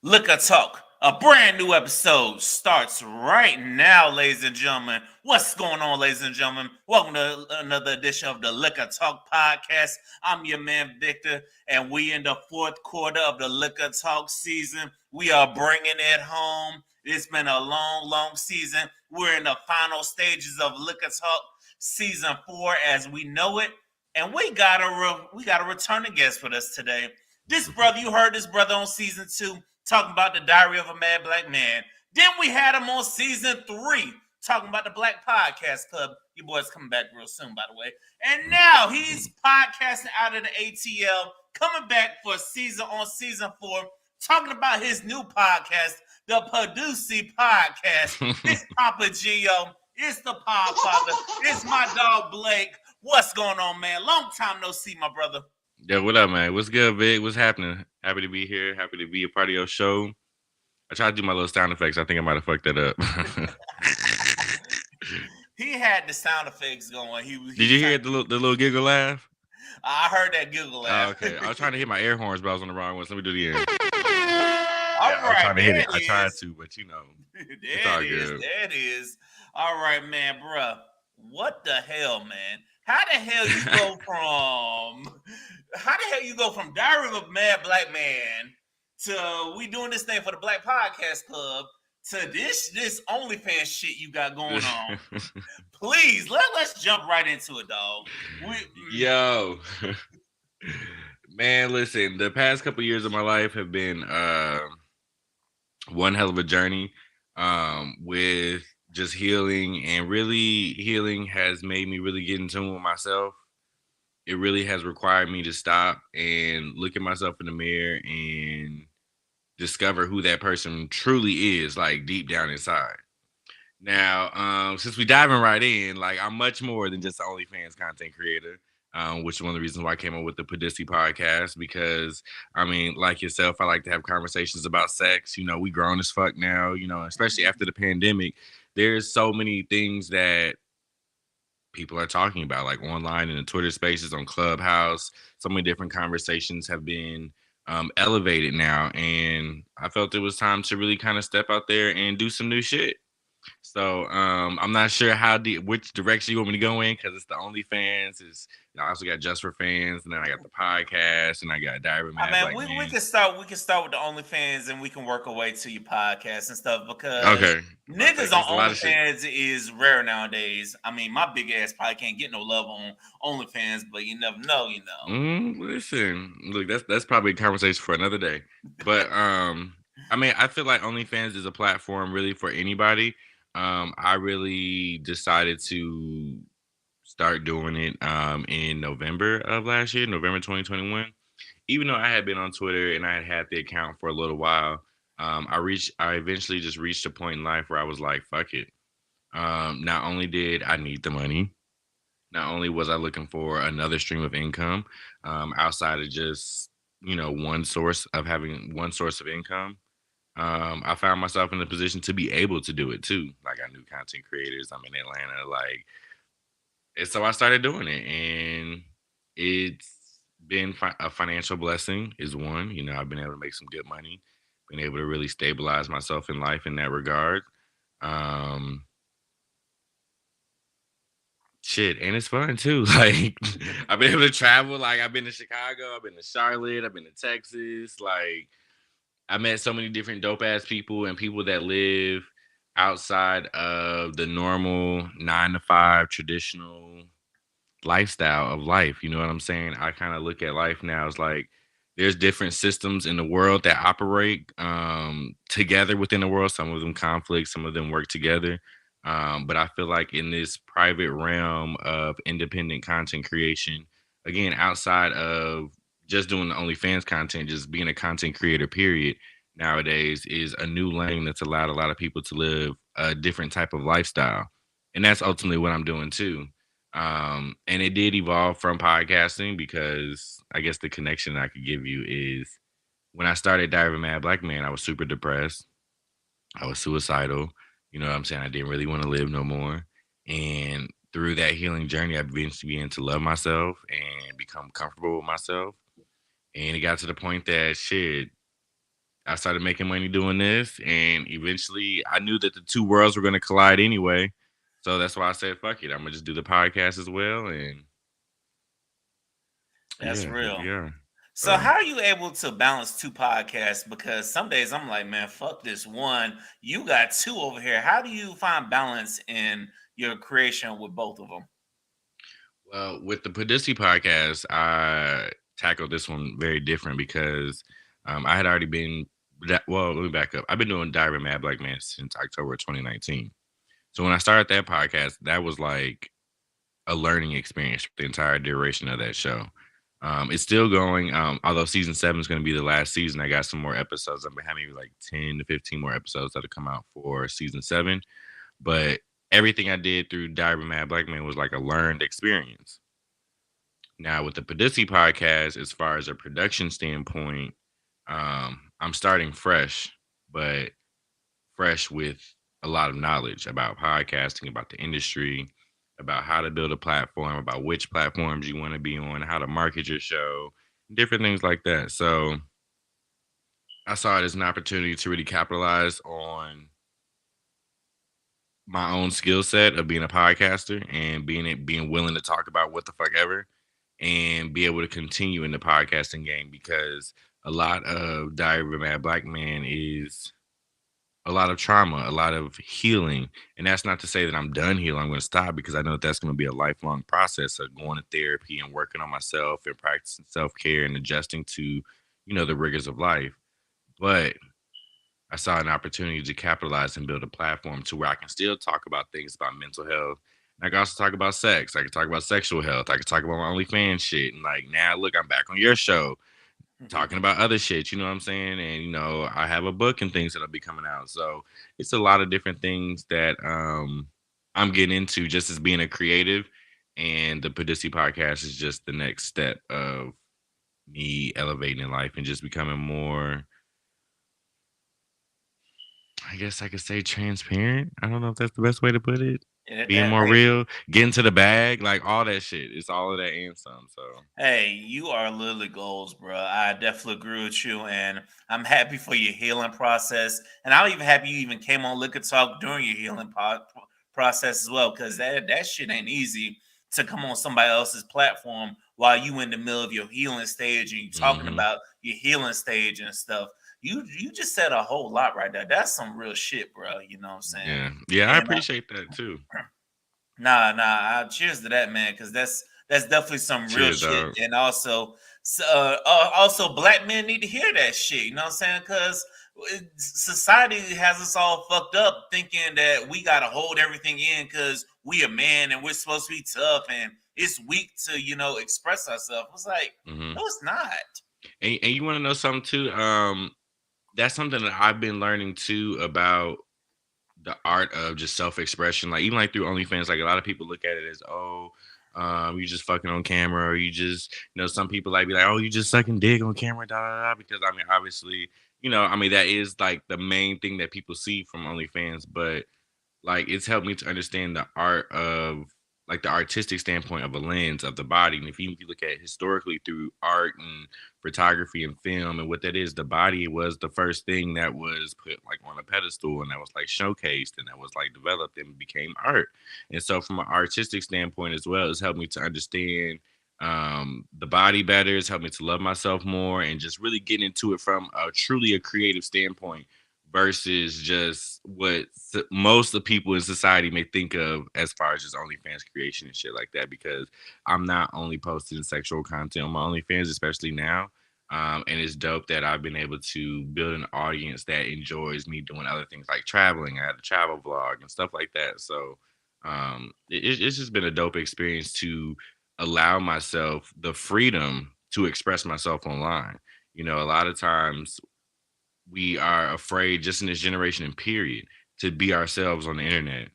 Liquor Talk, a brand new episode starts right now, ladies and gentlemen. What's going on, ladies and gentlemen? Welcome to another edition of the Liquor Talk podcast. I'm your man, Victor, and we in the fourth quarter of the Liquor Talk season. We are bringing it home. It's been a long season. We're in the final stages of Liquor Talk season 4 as we know it. And we got a returning guest with us today. This brother, you heard this brother on season 2 talking about the Diary of a Mad Black Man. Then we had him on season 3 talking about the Black Podcast Club. You boys coming back real soon, by the way. And now he's podcasting out of the ATL, coming back for season 4, talking about his new podcast, the Puhdussy podcast. It's Papa Gio. It's the Podfather. It's my dog Blake. What's going on, man? Long time no see, my brother. Yo, what up, man? What's good, Vic? What's happening? Happy to be here. Happy to be a part of your show. I tried to do my little sound effects. I think I might have fucked that up. He had the sound effects going. Did you hear the little giggle laugh? I heard that Google laugh. Oh, okay. I was trying to hit my air horns, but I was on the wrong one. So let me do it again. All right, I was trying to hit it. I is. tried to, but it's all good. There it is. All right, man, bruh. What the hell, man? How the hell you go from Diary of a Mad Black Man to we doing this thing for the Black Podcast Club to this OnlyFans shit you got going on? Please, let's jump right into it, dog. Yo. Man, listen, the past couple years of my life have been one hell of a journey with just healing, and really healing has made me really get in tune with myself. It really has required me to stop and look at myself in the mirror and discover who that person truly is, like deep down inside. Now, since we diving right in, like I'm much more than just an OnlyFans content creator, which is one of the reasons why I came up with the Puhdussy podcast. Because I mean, like yourself, I like to have conversations about sex. You know, we grown as fuck now. You know, especially after the pandemic, there's so many things that people are talking about, like online in the Twitter spaces, on Clubhouse. So many different conversations have been elevated now, and I felt it was time to really kind of step out there and do some new shit. So I'm not sure which direction you want me to go in, because it's the OnlyFans. I also got Just for Fans, and then I got the podcast, and I got Diary of Mad Black we Man. can start with the OnlyFans, and we can work our way to your podcast and stuff, because niggas on OnlyFans is rare nowadays. I mean, my big ass probably can't get no love on OnlyFans, but you never know, you know. Listen, look, that's probably a conversation for another day. But I mean, I feel like OnlyFans is a platform really for anybody. I really decided to start doing it in November of last year, November 2021. Even though I had been on Twitter and I had had the account for a little while, I eventually just reached a point in life where I was like, fuck it. Not only did I need the money, not only was I looking for another stream of income outside of just, one source of income. I found myself in a position to be able to do it too. Like, I knew content creators. I'm in Atlanta, and so I started doing it, and it's been a financial blessing is one. I've been able to make some good money, been able to really stabilize myself in life in that regard. Shit, and it's fun too. Like, I've been able to travel. Like, I've been to Chicago, I've been to Charlotte, I've been to Texas. Like, I met so many different dope ass people, and people that live outside of the normal 9-to-5 traditional lifestyle of life. You know what I'm saying? I kind of look at life now as like there's different systems in the world that operate together within the world. Some of them conflict, some of them work together. But I feel like in this private realm of independent content creation, again, outside of just doing the OnlyFans content, just being a content creator, period, nowadays is a new lane that's allowed a lot of people to live a different type of lifestyle. And that's ultimately what I'm doing too. And it did evolve from podcasting, because I guess the connection I could give you is when I started Diary of a Mad Black Man, I was super depressed. I was suicidal. You know what I'm saying? I didn't really want to live no more. And through that healing journey, I began to love myself and become comfortable with myself. And it got to the point that, shit, I started making money doing this, and eventually I knew that the two worlds were going to collide anyway. So that's why I said, "Fuck it, I'm gonna just do the podcast as well." And That's yeah, here real. we are. So So how are you able to balance two podcasts? Because some days I'm like, man, fuck this one. You got two over here. How do you find balance in your creation with both of them? well, with the Puhdussy podcast, I tackled this one very different because I had already been. Well, let me back up. I've been doing Diary of a Mad Black Man since October 2019. So when I started that podcast, that was like a learning experience for the entire duration of that show. It's still going. Although season 7 is going to be the last season, I got some more episodes. I'm having maybe like 10 to 15 more episodes that'll come out for season 7. But everything I did through Diary of a Mad Black Man was like a learned experience. Now with the Puhdussy podcast, as far as a production standpoint, I'm starting fresh, but fresh with a lot of knowledge about podcasting, about the industry, about how to build a platform, about which platforms you want to be on, how to market your show, different things like that. So I saw it as an opportunity to really capitalize on my own skill set of being a podcaster and being willing to talk about what the fuck ever and be able to continue in the podcasting game because a lot of Diary of a Mad Black Man is a lot of trauma, a lot of healing. And that's not to say that I'm done healing. I'm going to stop because I know that that's going to be a lifelong process of going to therapy and working on myself and practicing self care and adjusting to, the rigors of life. But I saw an opportunity to capitalize and build a platform to where I can still talk about things about mental health. And I can also talk about sex. I can talk about sexual health. I can talk about my OnlyFans shit. And like now, look, I'm back on your show talking about other shit, you know what I'm saying? And I have a book and things that'll be coming out. So it's a lot of different things that I'm getting into just as being a creative. And the Puhdussy podcast is just the next step of me elevating in life and just becoming more, I guess I could say transparent. I don't know if that's the best way to put it. Yeah, Being more hey, real, getting to the bag, like all that shit. It's all of that and some. So hey, you are literally goals, bro. I definitely agree with you, and I'm happy for your healing process. And I'm even happy you even came on Liquor Talk during your healing process as well, because that shit ain't easy to come on somebody else's platform while you in the middle of your healing stage and you talking hmm about your healing stage and stuff. You just said a whole lot right there. That's some real shit, bro. You know what I'm saying? yeah. Yeah, I And appreciate that too. nah. Cheers to that, man, because that's definitely some real Cheers, shit. dog. And also, black men need to hear that shit. You know what I'm saying? Because society has us all fucked up, thinking that we gotta hold everything in because we a man and we're supposed to be tough and it's weak to express ourselves. It's like, hmm no, it's not. And you want to know something too? That's something that I've been learning too about the art of just self-expression. Like even like through OnlyFans, like a lot of people look at it as, oh, you just fucking on camera, or you just, some people like be like, oh, you just sucking dick on camera, da da da. Because I mean, obviously, that is like the main thing that people see from OnlyFans, but like it's helped me to understand the art of like the artistic standpoint of a lens of the body. And if you look at it historically through art and photography and film and what that is, the body was the first thing that was put like on a pedestal and that was like showcased and that was like developed and became art. And so from an artistic standpoint as well, it's helped me to understand the body better. It's helped me to love myself more and just really get into it from a truly a creative standpoint versus just what most of the people in society may think of as far as just OnlyFans creation and shit like that. Because I'm not only posting sexual content on my OnlyFans, especially now. And it's dope that I've been able to build an audience that enjoys me doing other things like traveling. I had a travel vlog and stuff like that. So it's just been a dope experience to allow myself the freedom to express myself online. A lot of times we are afraid just in this generation and period to be ourselves on the internet.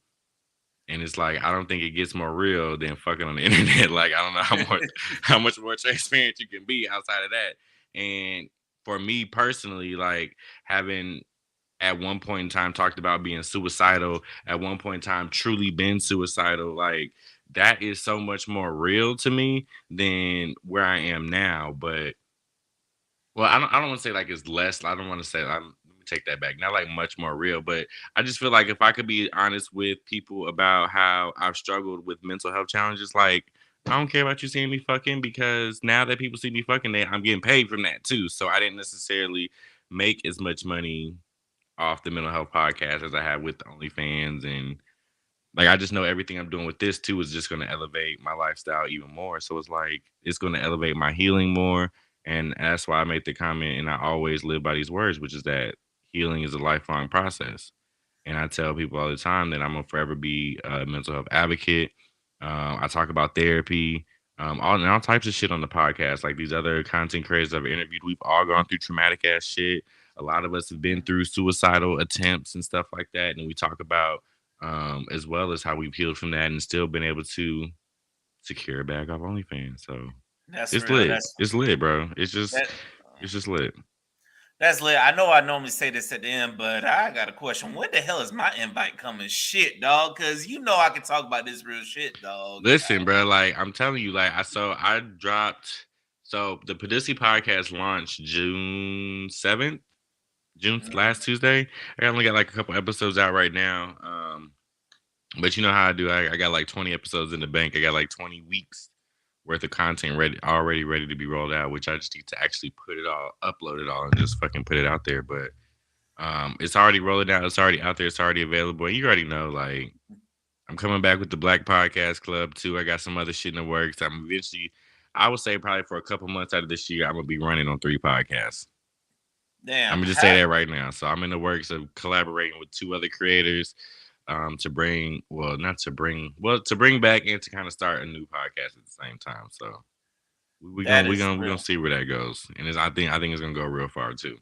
And it's like I don't think it gets more real than fucking on the internet. Like I don't know how much more transparent you can be outside of that. And for me personally, like having at one point in time talked about being suicidal, at one point in time truly been suicidal, like that is so much more real to me than where I am now. But Well, I don't want to say like it's less. I don't want to say. Let me take that back. Not like much more real, but I just feel like if I could be honest with people about how I've struggled with mental health challenges, like I don't care about you seeing me fucking because now that people see me fucking, I'm getting paid from that too. So I didn't necessarily make as much money off the mental health podcast as I have with the OnlyFans, and like I just know everything I'm doing with this too is just going to elevate my lifestyle even more. So it's like it's going to elevate my healing more, and that's why I made the comment. And I always live by these words, which is that healing is a lifelong process. And I tell people all the time that I'm gonna forever be a mental health advocate. I talk about therapy, all types of shit on the podcast. Like these other content creators I've interviewed, we've all gone through traumatic ass shit. A lot of us have been through suicidal attempts and stuff like that, and we talk about as well as how we've healed from that and still been able to secure a bag off OnlyFans. So That's it's real. lit. It's lit, bro. That It's just lit. that's lit. I know I normally say this at the end, but I got a question. When the hell is my invite coming? Shit, dog. Cause you know I can talk about this real shit, dog. Listen, bro, like I'm telling you, like I dropped the Puhdussy podcast launched June 7th, June Mhm. last Tuesday. I only got like a couple episodes out right now. But you know how I do. I got like 20 episodes in the bank. I got like 20 weeks worth of content ready to be rolled out, which I just need to actually put it all, upload it all, and just fucking put it out there. But it's already rolling out. It's already out there. It's already available. And you already know, like I'm coming back with the Black Podcast Club too. I got some other shit in the works. I'm eventually, I would say probably for a couple months out of this year, I'm gonna be running on 3 podcasts. I'm Damn. gonna just say that right now. So I'm in the works of collaborating with 2 other creators to bring, well, not to bring, well, to bring back and to kind of start a new podcast at the same time. So That is we're gonna real. see where that goes, and I think it's gonna go real far too.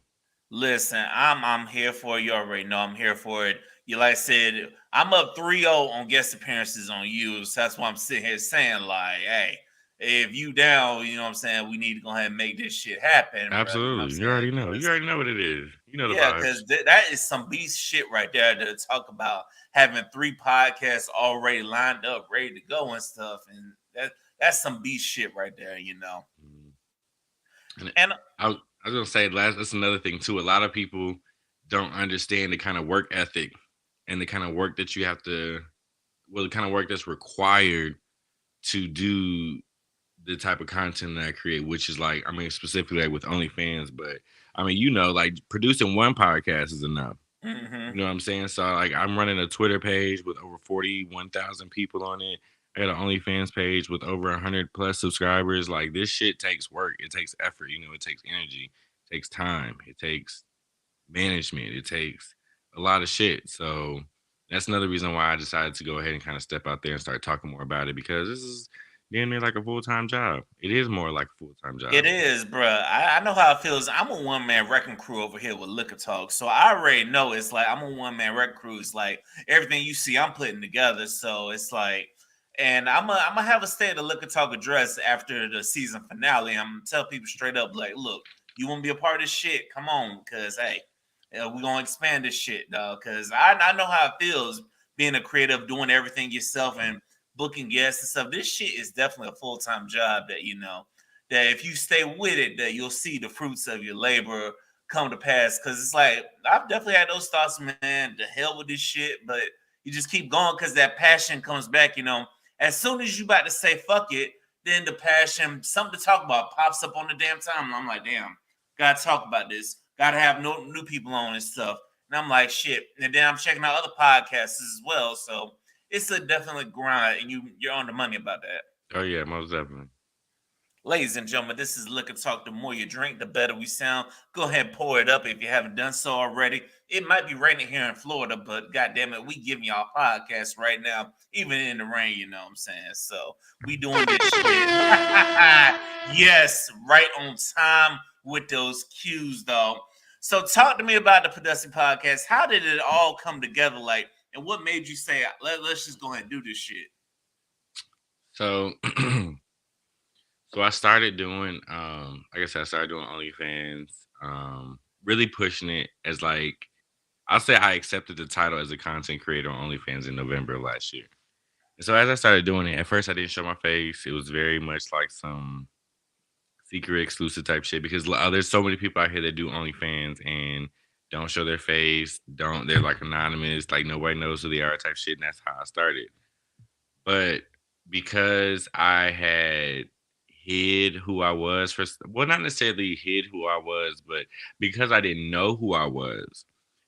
Listen, I'm here for it. You already know I'm here for it. You like I said, I'm up 3-0 on guest appearances on you. So that's why I'm sitting here saying, like, hey, if you down, you know what I'm saying, we need to go ahead and make this shit happen, bro. You know what I'm Absolutely, you saying? already know. You Because already know what it is. You know the yeah, vibes. because that is some beast shit right there to talk about having 3 podcasts already lined up, ready to go and stuff. And that's some beast shit right there, you know. Mm. And And I was gonna say last. That's another thing too. A lot of people don't understand the kind of work ethic and the kind of work that you have to, well, the kind of work that's required to do the type of content that I create, which is like, I mean, specifically like with OnlyFans, but I mean, you know, like producing one podcast is enough. hmm You know what I'm saying? So like, I'm running a Twitter page with over 41,000 people on it. I got an OnlyFans page with over 100 plus subscribers. Like this shit takes work. It takes effort. You know, it takes energy. It takes time. It takes management. It takes a lot of shit. So that's another reason why I decided to go ahead and kind of step out there and start talking more about it because this is damn near like a full time job. It is more like a full time it job. is, bruh. I know how it feels. I'm a one man wrecking crew over here with Liquor Talk. So I already know it's like I'm a one man wrecking crew. It's like everything you see, I'm putting together. So it's like, and I'm gonna have a State of Liquor Talk address after the season finale. I'm gonna tell people straight up, like, look, you want to be a part of this shit? Come on, because hey, we're gonna expand this shit, dog. Because I know how it feels being a creative, doing everything yourself and booking guests and stuff. This shit is definitely a full time job that you know that if you stay with it, that you'll see the fruits of your labor come to pass. Because it's like I've definitely had those thoughts, man. The hell with this shit, but you just keep going because that passion comes back. You know, as soon as you about to say fuck it, then the passion, something to talk about, pops up on the damn time. I'm like, damn, gotta talk about this. Gotta have no new people on and stuff. And I'm like, shit. And then I'm checking out other podcasts as well. So it's a definite grind, and you're on the money about that. Oh yeah, most definitely. Ladies and gentlemen, this is Liquor Talk. The more you drink, the better we sound. Go ahead and pour it up if you haven't done so already. It might be raining here in Florida, but goddamn it, we giving y'all podcasts right now, even in the rain. You know what I'm saying? So we doing this shit. Yes, right on time with those cues, though. So talk to me about the Puhdussy podcast. How did it all come together? Like, and what made you say, let's just go ahead and do this shit? So so I started doing like I said, I started doing OnlyFans, really pushing it as like I'll say I accepted the title as a content creator on OnlyFans in November of last year. And so as I started doing it, at first I didn't show my face. It was very much like some secret exclusive type shit because there's so many people out here that do OnlyFans and don't show their face, they're like anonymous, like nobody knows who they are type shit, and that's how I started. But because I had hid who I was well, not necessarily hid who I was, but because I didn't know who I was,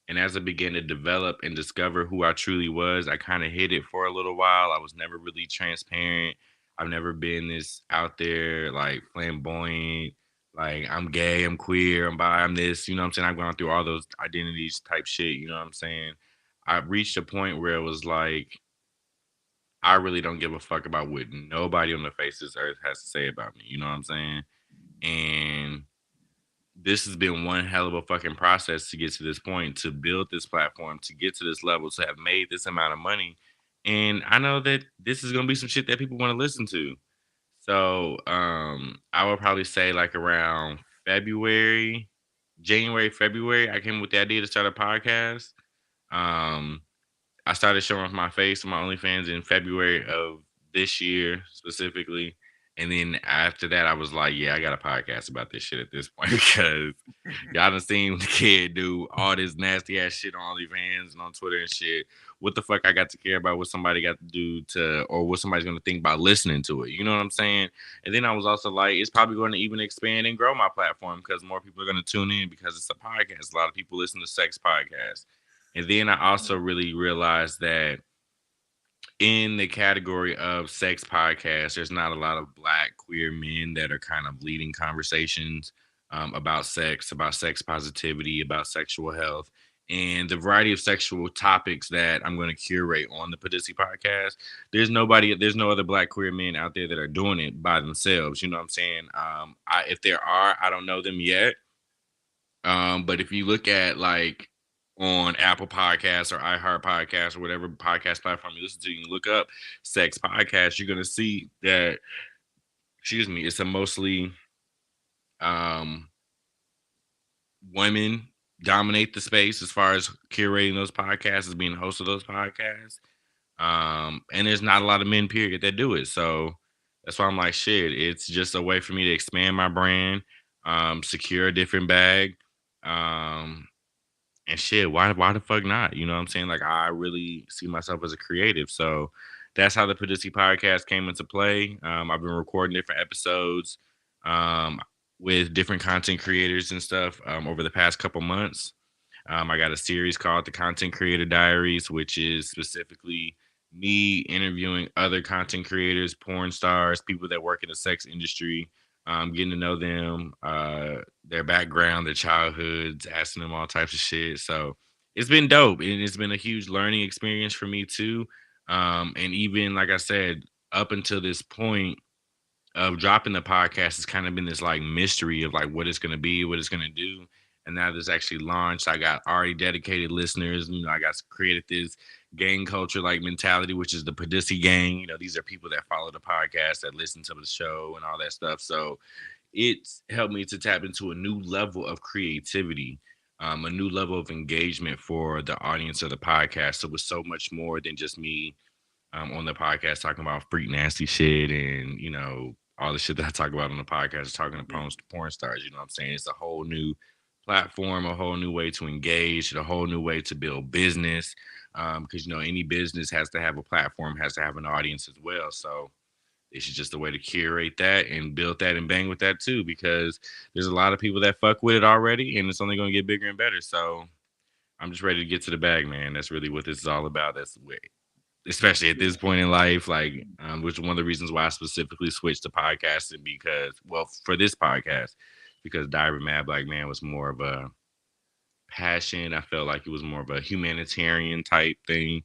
and as I began to develop and discover who I truly was, I kind of hid it for a little while. I was never really transparent. I've never been this out there like flamboyant, like I'm gay, I'm queer, I'm bi, I'm this, you know what I'm saying? I've gone through all those identities type shit, you know what I'm saying? I reached a point where it was like I really don't give a fuck about what nobody on the face of this earth has to say about me. You know what I'm saying? And this has been one hell of a fucking process to get to this point, to build this platform, to get to this level, to have made this amount of money. And I know that this is gonna be some shit that people want to listen to. So I would probably say like around February, January, February, I came with the idea to start a podcast. Um, I started showing off my face on my OnlyFans in February of this year specifically. And then after that, I was like, yeah, I got a podcast about this shit at this point because y'all done seen the kid do all this nasty ass shit on OnlyFans and on Twitter and shit. What the fuck I got to care about what somebody got to do to, or what somebody's going to think about listening to it. You know what I'm saying? And then I was also like, it's probably going to even expand and grow my platform because more people are going to tune in because it's a podcast. A lot of people listen to sex podcasts. And then I also really realized that in the category of sex podcasts, there's not a lot of black queer men that are kind of leading conversations about sex positivity, about sexual health, and the variety of sexual topics that I'm going to curate on the Puhdussy podcast. There's no other black queer men out there that are doing it by themselves. You know what I'm saying? If there are, I don't know them yet. But if you look at like on Apple Podcasts or iHeart Podcasts or whatever podcast platform you listen to, you look up sex podcasts, you're gonna see that, excuse me, it's a mostly um women dominate the space as far as curating those podcasts, as being the host of those podcasts. And there's not a lot of men, period, that do it. So that's why I'm like, shit, it's just a way for me to expand my brand, secure a different bag. Um, And shit, why the fuck not? You know what I'm saying? Like I really see myself as a creative. So that's how the Puhdussy podcast came into play. I've been recording different episodes um, with different content creators and stuff over the past couple months. I got a series called The Content Creator Diaries, which is specifically me interviewing other content creators, porn stars, people that work in the sex industry, getting to know them, their background, their childhoods, asking them all types of shit. So it's been dope, and it's been a huge learning experience for me too. And even like I said, up until this point of dropping the podcast, it's kind of been this like mystery of like what it's going to be, what it's going to do. And now that it's actually launched, I got already dedicated listeners. You know, I got created this gang culture like mentality, which is the Puhdussy gang. You know, these are people that follow the podcast, that listen to the show and all that stuff. So it's helped me to tap into a new level of creativity, a new level of engagement for the audience of the podcast. So it was so much more than just me on the podcast talking about freak nasty shit and, you know, all the shit that I talk about on the podcast, talking to porn stars. You know what I'm saying? It's a whole new platform, a whole new way to engage, a whole new way to build business. Because, you know, any business has to have a platform, has to have an audience as well. So this is just a way to curate that and build that and bang with that too, because there's a lot of people that fuck with it already and it's only going to get bigger and better. So I'm just ready to get to the bag, man. That's really what this is all about. That's the way, especially at this point in life, like, which is one of the reasons why I specifically switched to podcasting because, well, for this podcast, because Diary of a Mad Black Man was more of a passion. I felt like it was more of a humanitarian type thing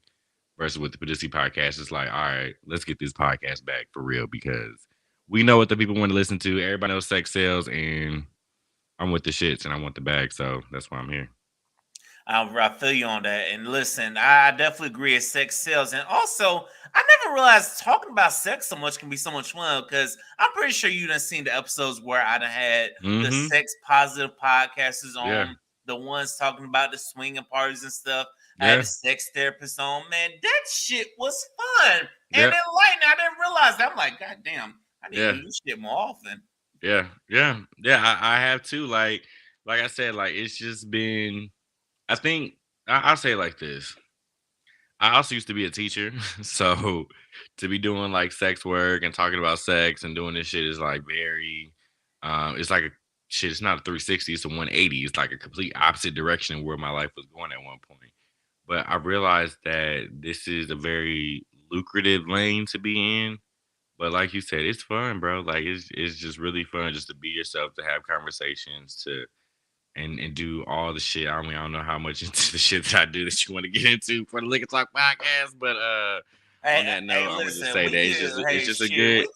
versus with the Puhdussy podcast. It's like, all right, let's get this podcast back for real because we know what the people want to listen to. Everybody knows sex sells, and I'm with the shits and I want the bag. So that's why I'm here. I feel you on that. And listen, I definitely agree. It's sex sells, and also I never realized talking about sex so much can be so much fun because I'm pretty sure you done seen the episodes where I done had the Mm-hmm. sex positive podcasters Yeah. on, the ones talking about the swinging parties and stuff. I had Yeah. the sex therapist on. Man, that shit was fun and Yeah. enlightening. I didn't realize that. I'm like, God damn, I need to Yeah. do this shit more often. Yeah. I have too. Like I said, like it's just been. I think I'll say it like this. I also used to be a teacher, so to be doing like sex work and talking about sex and doing this shit is like very, it's like a shit. It's not a 360, it's a 180. It's like a complete opposite direction of where my life was going at one point. But I realized that this is a very lucrative lane to be in. But like you said, it's fun, bro. Like it's just really fun just to be yourself, to have conversations, to and do all the shit. I mean, I don't know how much into the shit that I do that you want to get into for the Liquor Talk podcast, but Hey, on that hey, note, I'm gonna just listen, say we that could, it's hey, just a shit, good.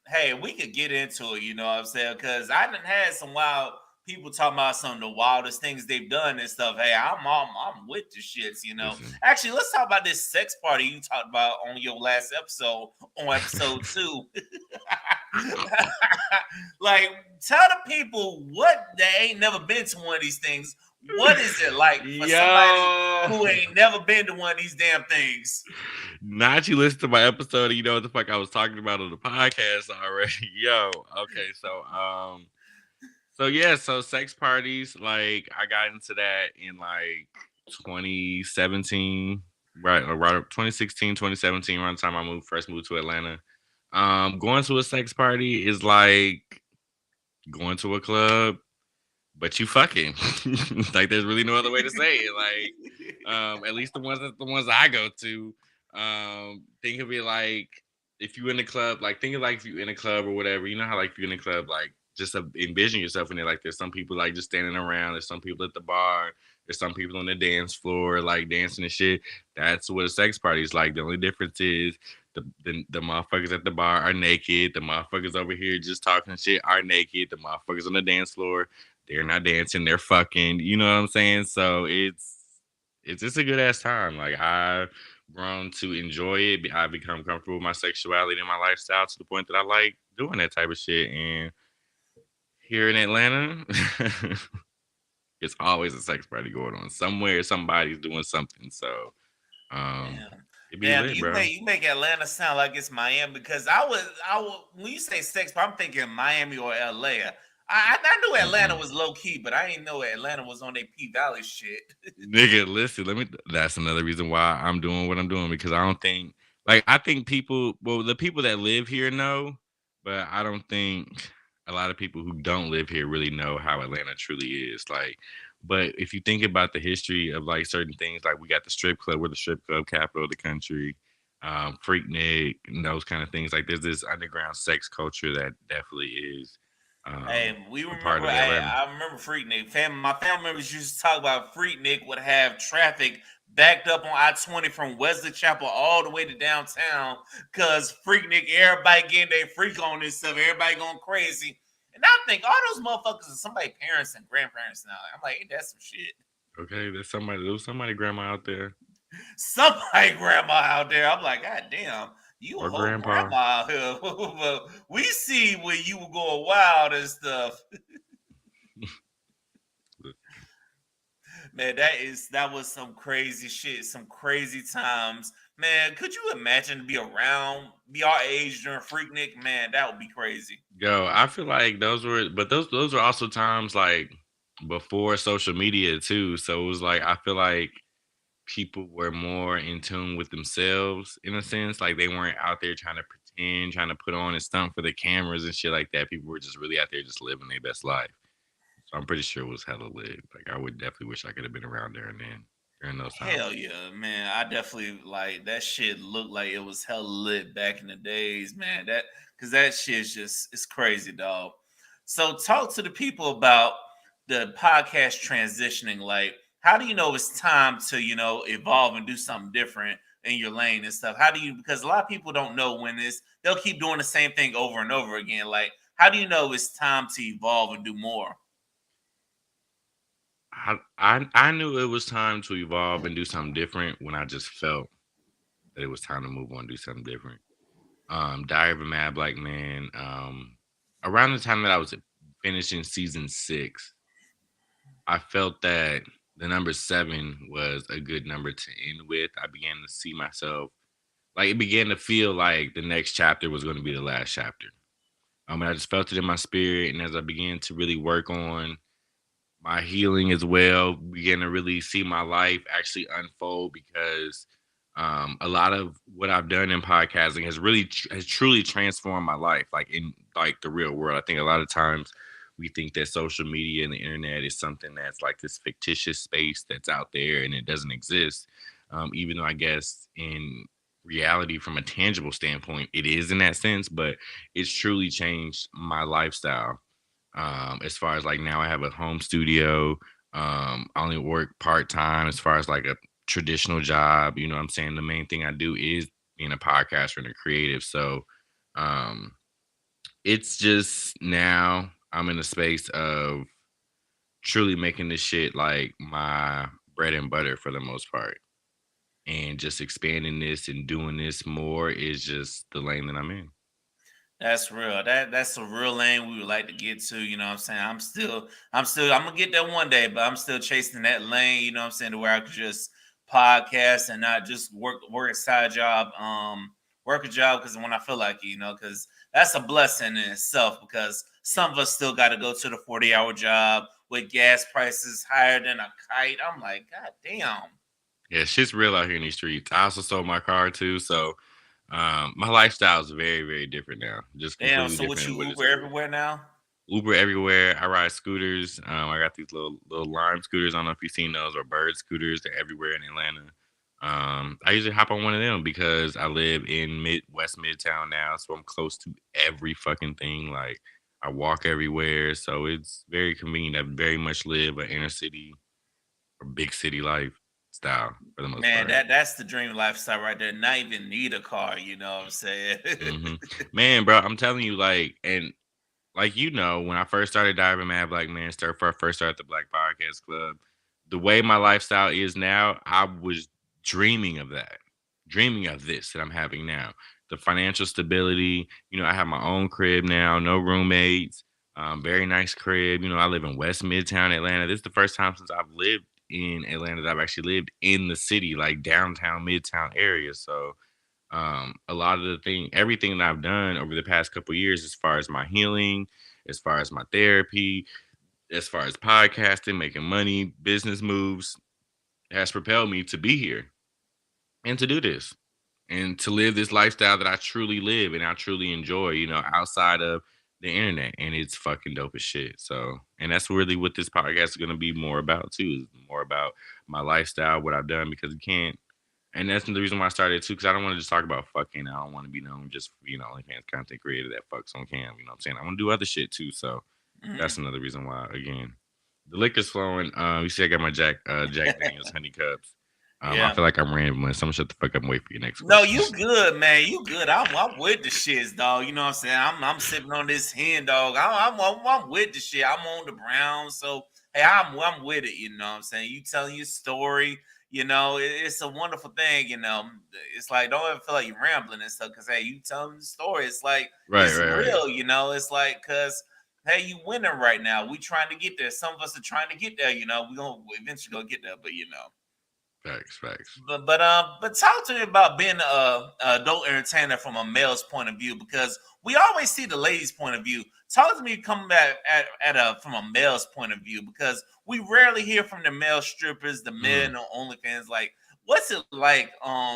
hey, we could get into it, you know what I'm saying? Because I done had some wild people talking about some of the wildest things they've done and stuff. Hey, I'm with the shits, you know. Listen, Actually, let's talk about this sex party you talked about on your last episode, on episode 2. Like, tell the people what they ain't never been to one of these things. What is it like for somebody yo, who ain't never been to one of these damn things? not you listen to my episode and you know what the fuck I was talking about on the podcast already. Yo, okay, so yeah, so sex parties, like I got into that in like 2017, right 2016, 2017, around the time I first moved to Atlanta. Going to a sex party is like going to a club, but you fucking. Like there's really no other way to say it. Like, at least the ones I go to. Think of it like if you in the club, like think of like if you in a club or whatever. You know how like if you're in a club, like just envision yourself in there. Like there's some people like just standing around. There's some people at the bar. There's some people on the dance floor like dancing and shit. That's what a sex party is like. The only difference is the motherfuckers at the bar are naked. The motherfuckers over here just talking shit are naked. The motherfuckers on the dance floor, they're not dancing, they're fucking. You know what I'm saying? So it's just a good ass time. Like I've grown to enjoy it. I've become comfortable with my sexuality and my lifestyle to the point that I like doing that type of shit. And here in Atlanta, it's always a sex party going on somewhere. Somebody's doing something. So um, Damn. it be Damn, lit, bro. you make Atlanta sound like it's Miami because I was when you say sex, I'm thinking Miami or LA. I knew Atlanta Mm-mm. was low key, but I didn't know Atlanta was on their P Valley shit. Nigga, listen, let me. That's another reason why I'm doing what I'm doing because I don't think, like, I think people, well, the people that live here know, but I don't think a lot of people who don't live here really know how Atlanta truly is. Like, but if you think about the history of like certain things, like we got the strip club, we're the strip club capital of the country, Freaknik, and those kind of things. Like, there's this underground sex culture that definitely is Hey, we a part remember. of Hey, Atlanta. I remember Freaknik. My family members used to talk about Freaknik would have traffic backed up on I-20 from Wesley Chapel all the way to downtown because Freaknik, everybody getting their freak on this stuff, everybody going crazy. And I think all those motherfuckers are somebody parents and grandparents now. I'm like, ain't that some shit? Okay, there's somebody grandma out there Somebody grandma out there. I'm like, God damn, you a or whole grandpa. grandma out here. But we see where you were going wild and stuff. Man, that was some crazy shit, some crazy times. Man, could you imagine to be around, be our age during Freaknik? Man, that would be crazy. Yo, I feel like those were, but those were also times like before social media too. So it was like I feel like people were more in tune with themselves in a sense. Like they weren't out there trying to pretend, trying to put on and stunt for the cameras and shit like that. People were just really out there just living their best life. So I'm pretty sure it was hella lit. Like I would definitely wish I could have been around there and then during those times. Hell yeah, man. I definitely like that shit looked like it was hell lit back in the days, man. That because that shit's just it's crazy, dog. So talk to the people about the podcast transitioning. Like, how do you know it's time to, evolve and do something different in your lane and stuff? How do you because a lot of people don't know when this they'll keep doing the same thing over and over again. Like, how do you know it's time to evolve and do more? I knew it was time to evolve and do something different when I just felt that it was time to move on and do something different. Diary of a Mad Black Man. Around the time that I was finishing season 6, I felt that the number 7 was a good number to end with. I began to see myself like it began to feel like the next chapter was going to be the last chapter. And I just felt it in my spirit. And as I began to really work on my healing as well, began to really see my life actually unfold because a lot of what I've done in podcasting has really has truly transformed my life, like in like the real world. I think a lot of times we think that social media and the internet is something that's like this fictitious space that's out there and it doesn't exist. Even though I guess in reality, from a tangible standpoint, it is in that sense, but it's truly changed my lifestyle. As far as like now I have a home studio. I only work part time as far as like a traditional job. You know what I'm saying? The main thing I do is being a podcaster and a creative. So um it's just now I'm in a space of truly making this shit like my bread and butter for the most part. And just expanding this and doing this more is just the lane that I'm in. That's real. That's a real lane we would like to get to. You know what I'm saying? I'm gonna get there one day, but I'm still chasing that lane, you know what I'm saying, to where I could just podcast and not just work a side job, work a job because when I feel like it, because that's a blessing in itself because some of us still gotta go to the 40-hour job with gas prices higher than a kite. I'm like, God damn. Yeah, shit's real out here in these streets. I also sold my car too, so my lifestyle is very, very different now. Just Damn, completely so what different you than what it's Uber been. everywhere now? Uber everywhere. I ride scooters. I got these little lime scooters. I don't know if you've seen those or bird scooters. They're everywhere in Atlanta. I usually hop on one of them because I live in West Midtown now, so I'm close to every fucking thing. Like I walk everywhere, so it's very convenient. I very much live an inner city or big city lifestyle for the most Man, part. that's the dream lifestyle right there. Not even need a car, you know what I'm saying? hmm Man, bro, I'm telling you, like, and like when I first started diving Mad Black Man, first started the Black Podcast Club, the way my lifestyle is now, I was dreaming of that, dreaming of this that I'm having now. The financial stability, I have my own crib now, no roommates, very nice crib. I live in West Midtown Atlanta. This is the first time since I've lived in Atlanta that I've actually lived in the city, like downtown Midtown area. So a lot of everything that I've done over the past couple years, as far as my healing, as far as my therapy, as far as podcasting, making money, business moves, has propelled me to be here and to do this and to live this lifestyle that I truly live and I truly enjoy, outside of the internet. And it's fucking dope as shit. So, and that's really what this podcast is going to be more about too, is more about my lifestyle, what I've done, because you can't. And that's the reason why I started too, because I don't want to just talk about fucking. I don't want to be known just for, OnlyFans content creator that fucks on cam. You know what I'm saying? I want to do other shit too. So that's Mhm. another reason why. Again, the liquor's flowing. You see, I got my Jack Daniels honey cups. I Yeah. feel like I'm rambling, so I'm gonna shut the fuck up and wait for your next No, question. you good, man. You good. I'm with the shits, dog. You know what I'm saying? I'm sipping on this hen, dog. I'm with the shit. I'm on the brown, so hey, I'm with it. You know what I'm saying? You telling your story. It's a wonderful thing. It's like don't ever feel like you're rambling and stuff because hey, you telling the story. It's like Right, it's right, right. real. It's like because hey, you winning right now. We trying to get there. Some of us are trying to get there. We gonna eventually gonna get there, but. Facts, facts. But talk to me about being a adult entertainer from a male's point of view because we always see the ladies' point of view. Talk to me coming back at a from a male's point of view because we rarely hear from the male strippers, the Mm. men on OnlyFans. Like, what's it like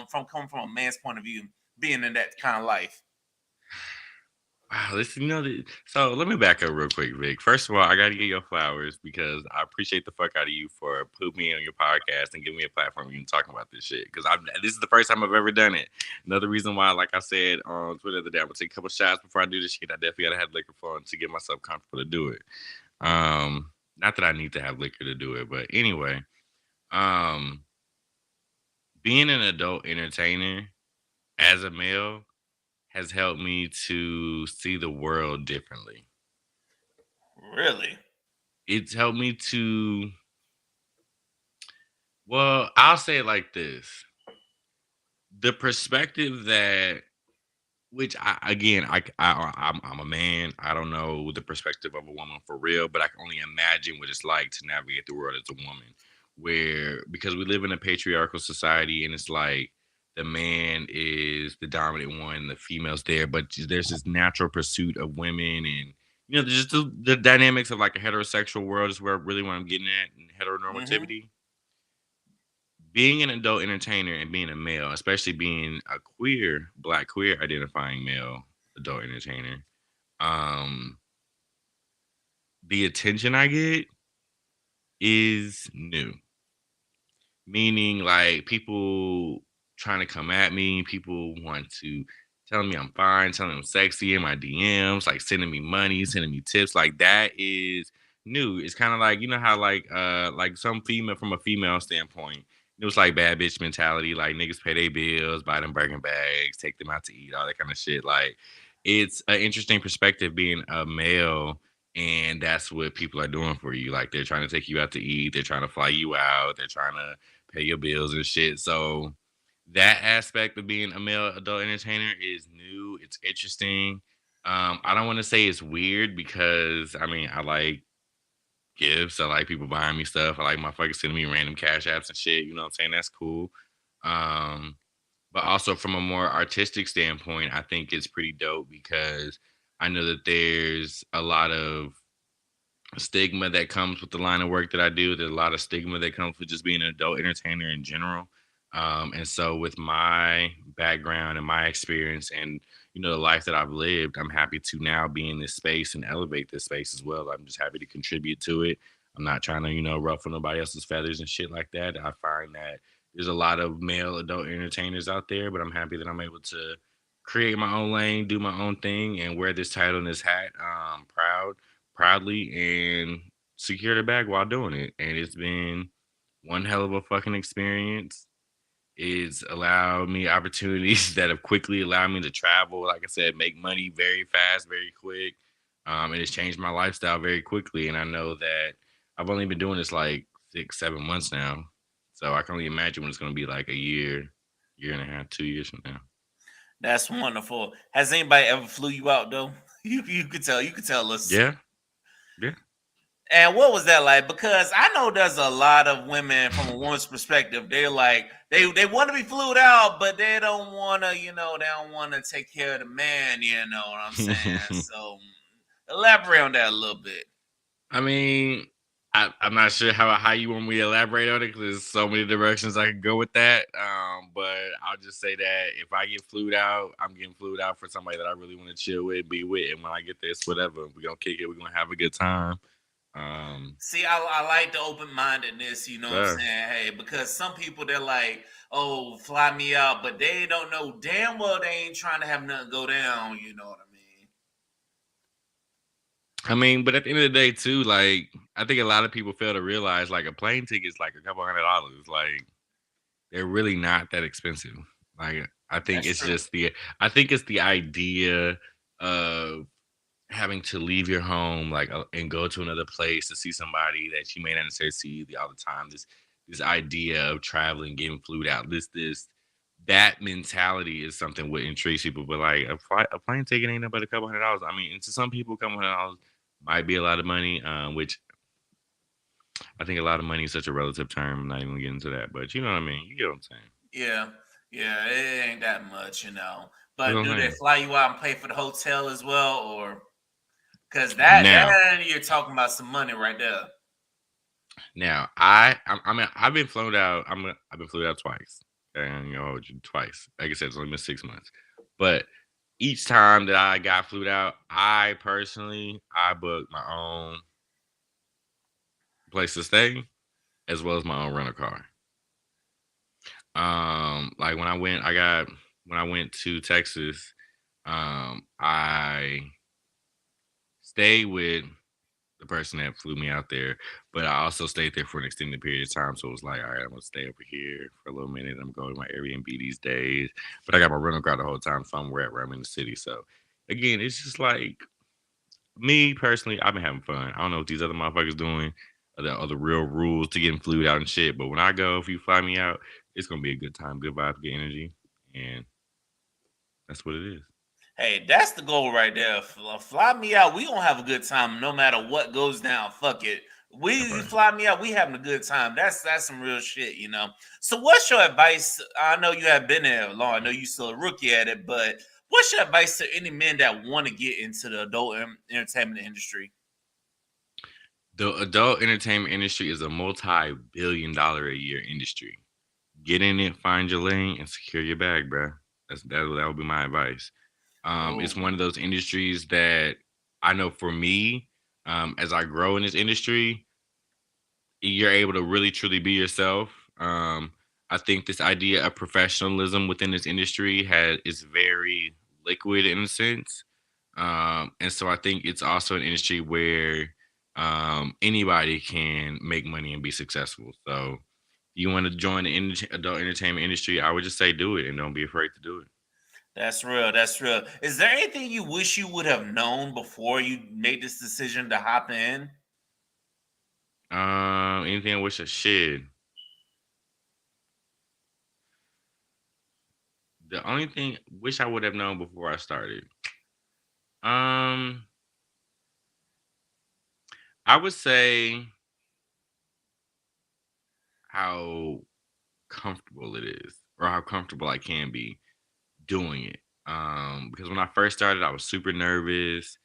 from coming from a man's point of view, being in that kind of life? Wow, so let me back up real quick, Vic. First of all, I got to get your flowers because I appreciate the fuck out of you for putting me on your podcast and giving me a platform and talking about this shit. Because this is the first time I've ever done it. Another reason why, like I said on Twitter the other day, I'm gonna take a couple shots before I do this shit. I definitely gotta have liquor flowing to get myself comfortable to do it. Not that I need to have liquor to do it, but anyway, um, being an adult entertainer as a male has helped me to see the world differently. Really? It's helped me to, well, I'll say it like this. The perspective that, which I'm a man. I don't know the perspective of a woman for real, but I can only imagine what it's like to navigate the world as a woman. Where because we live in a patriarchal society, and it's like the man is the dominant one, the female's there, but there's this natural pursuit of women and just the dynamics of like a heterosexual world is where really what I'm getting at in Mm-hmm. heteronormativity. Being an adult entertainer and being a male, especially being a black queer identifying male adult entertainer, um, the attention I get is new. Meaning like people trying to come at me, people want to tell me I'm fine, telling me I'm sexy in my DMs, like sending me money, sending me tips. Like that is new. It's kind of like how like some female from a female standpoint, it was like bad bitch mentality, like niggas pay their bills, buy them Birkin bags, take them out to eat, all that kind of shit. Like it's an interesting perspective being a male and that's what people are doing for you. Like they're trying to take you out to eat, they're trying to fly you out, they're trying to pay your bills and shit. So that aspect of being a male adult entertainer is new. It's interesting. I don't want to say it's weird because I mean I like gifts. I like people buying me stuff. I like motherfuckers sending me random cash apps and shit. You know what I'm saying? That's cool. Um, but also from a more artistic standpoint, I think it's pretty dope because I know that there's a lot of stigma that comes with the line of work that I do. There's a lot of stigma that comes with just being an adult entertainer in general. And so, with my background and my experience, and the life that I've lived, I'm happy to now be in this space and elevate this space as well. I'm just happy to contribute to it. I'm not trying to, ruffle nobody else's feathers and shit like that. I find that there's a lot of male adult entertainers out there, but I'm happy that I'm able to create my own lane, do my own thing, and wear this title and this hat proudly and secure the bag while doing it. And it's been one hell of a fucking experience. It's allowed me opportunities that have quickly allowed me to travel, like I said, make money very fast, very quick. And it's changed my lifestyle very quickly. And I know that I've only been doing this like 6, 7 months now. So I can only imagine what it's going to be like a year and a half, 2 years from now. That's wonderful. Has anybody ever flew you out though? You could tell us. Yeah. Yeah. And what was that like? Because I know there's a lot of women from a woman's perspective. They're like they want to be flued out, but they don't want to. They don't want to take care of the man. You know what I'm saying? So elaborate on that a little bit. I mean, I'm not sure how you want me to elaborate on it because there's so many directions I could go with that. But I'll just say that if I get flued out, I'm getting flued out for somebody that I really want to chill with, be with, and when I get there, it's whatever. We're gonna kick it. We're gonna have a good time. See, I like the open mindedness. You know what I'm Sure. saying? Hey, because some people they're like, oh, fly me out, but they don't know damn well they ain't trying to have nothing go down. You know what I mean? I mean, but at the end of the day, too, like I think a lot of people fail to realize like a plane ticket is like a couple $100. Like they're really not that expensive. Like I think That's it's true. just I think it's the idea of having to leave your home and go to another place to see somebody that you may not necessarily see all the time. This idea of traveling, getting flued out, this that mentality is something what intrigues people. But like a plane ticket ain't about a couple $100. I mean, and to some people, a couple $100 might be a lot of money, which I think a lot of money is such a relative term. I'm not even gonna get into that, but you know what I mean. You get what I'm saying. Yeah, yeah, it ain't that much. You know But what do I'm they saying. fly you out and pay for the hotel as well, or because Now, that you're talking about some money right there? Now, I mean, I've been flown out. I've been flown out twice, and twice. Like I said, it's only been 6 months, but each time that I got flew out, I personally I booked my own place to stay as well as my own rental car. Like when I went to Texas, I stayed with the person that flew me out there, but I also stayed there for an extended period of time. So it was like, all right, I'm gonna stay over here for a little minute. I'm going to my Airbnb these days, but I got my rental car the whole time, so I'm wherever I'm in the city. So again, it's just like me personally, I've been having fun. I don't know what these other motherfuckers doing, or the real rules to getting flued out and shit. But when I go, if you fly me out, it's gonna be a good time, good vibe, good energy, and that's what it is. Hey, that's the goal right there. Fly me out. We gonna have a good time no matter what goes down. Fuck it. We That you part. fly me out. We having a good time. That's some real shit, you know. So, what's your advice? I know you have been there long. I know you still a rookie at it, but what's your advice to any men that want to get into the adult entertainment industry? The adult entertainment industry is a multi-billion-dollar a year industry. Get in it, find your lane, and secure your bag, bro. That would be my advice. It's Oh, one of those industries that I know for me, as I grow in this industry, you're able to really truly be yourself. I think this idea of professionalism within this industry is very liquid in a sense, and so I think it's also an industry where anybody can make money and be successful. So, you want to join the adult entertainment industry, I would just say do it and don't be afraid to do it. that's real. That's real. Is there anything you wish you would have known before you made this decision to hop in? Anything I wish I should. The only thing wish I would have known before I started. Um, I would say how comfortable it is, or how comfortable I can be doing it. Because when I first started, I was super nervous.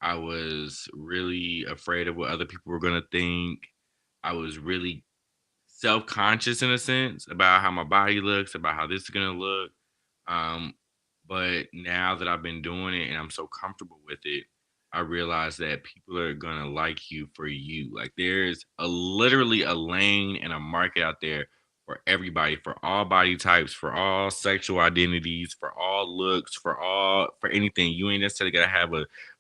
I was really afraid of what other people were gonna think. I was really self-conscious in a sense about how my body looks, about how this is gonna look. Um, but now that I've been doing it and I'm so comfortable with it, I realize that people are gonna like you for you. Like there's literally a lane and a market out there for everybody, for all body types, for all sexual identities, for all looks, for anything. You ain't necessarily gotta have